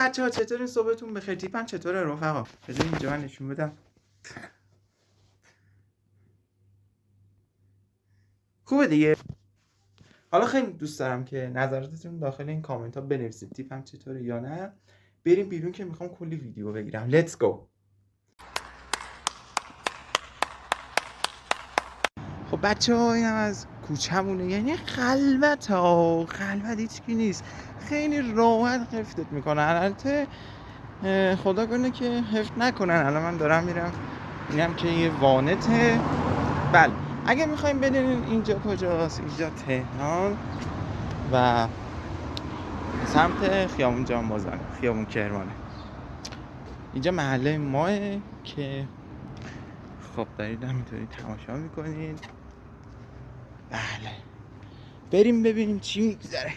بچه‌ها چطورین؟ صبحتون بخیر. تیپم چطوره رفقا؟ بذار اینجا من نشون بدم. خوبه دیگه. حالا خیلی دوست دارم که نظراتتون داخل این کامنت ها بنویسید تیپم چطوره یا نه. بریم بیرون که میخوام کلی ویدیو بگیرم. Let's go. خب بچه‌ها اینم از کوچه‌مونه، یعنی خلوت هیچکی نیست، خیلی راحت حفتت میکنن. البته خدا کنه که حفظ نکنن. الان من دارم میرم، اینم که یه وانته. بله اگه میخوایم بدونین اینجا کجاست، اینجا تهران و سمت خیابون جان بازار، خیابون کرمانه. اینجا محله ماه که خب دارید همینطوری تماشا میکنید. بله بریم ببینیم چی میگذره.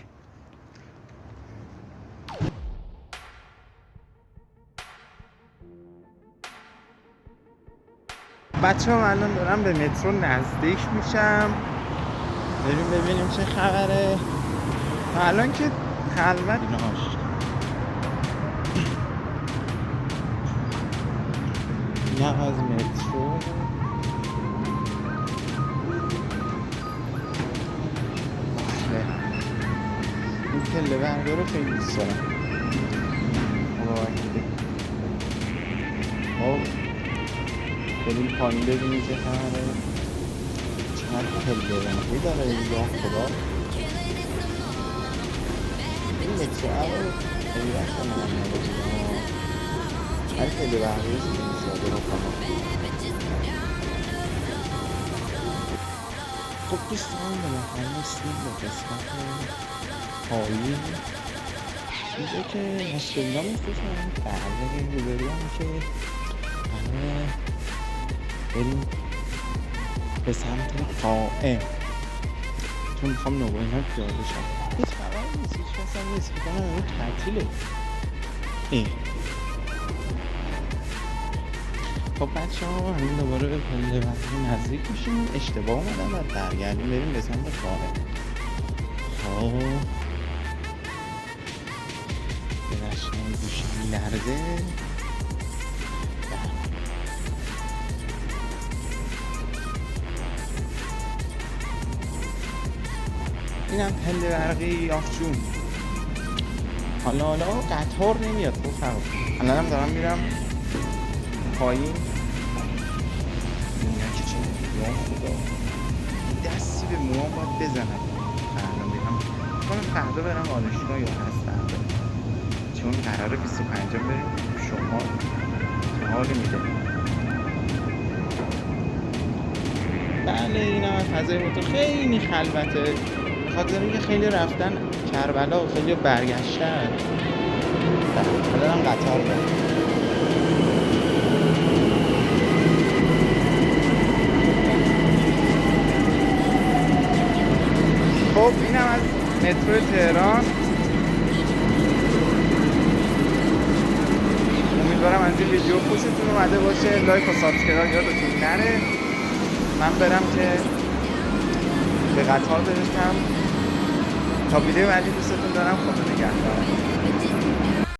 بچه ها الان دارم به مترو نزدیک میشم، بریم ببینیم چه خبره. الان که خلوت اینهاش. اینم از مترو. این پله برگاه رو خیلی دوست دارم. بریم پایین ببینیم چه خبره. چقدر پله برگاهی داره اینجا خدا. این مترو رو خیلی وقت من نداشتم. هر پله برگاهی خیلی زیاده رو کنم. خب دوستان بالاخره رسیدیم به قسمت پایین. اینجا که مسئولینا میفروشن برقه روبرو هم که همه بریم به سمت قائم، چون میخوام نوباینا پیاده شم. هیچ خبری نیست، هیچ کس هم نیست، بکنم اون تعطیله. خب بچه ها همین دوباره به پله برقی نزدیک میشیم. اشتباه اومدم و برگردیم بریم به سمت قائم. خب درشنم گوشی میلرزه. اینم پله برقی آفجون. حالا قطار نمیاد رفقا. الانم دارم میرم پایین. اینا که چه یا خدا دستی به موام باید بزنم. الان میرم فردا برم آرایشگاه یا هست فردا، چون قراره 25 بریم شما حال میده. بله اینم از فضای موتور خیلی خلوته، خاطر اینکه خیلی رفتن کربلا و خیلی برگشتن. حالا هم قطار بریم. خب اینم از مترو تهران. امیدوارم از این ویدیو خوشتون اومده باشه. لایک و سابسکرایب یادتون نره. من برم که به قطار برسم. تا ویدیو بعدی دوستتون دارم. خدا نگهدار.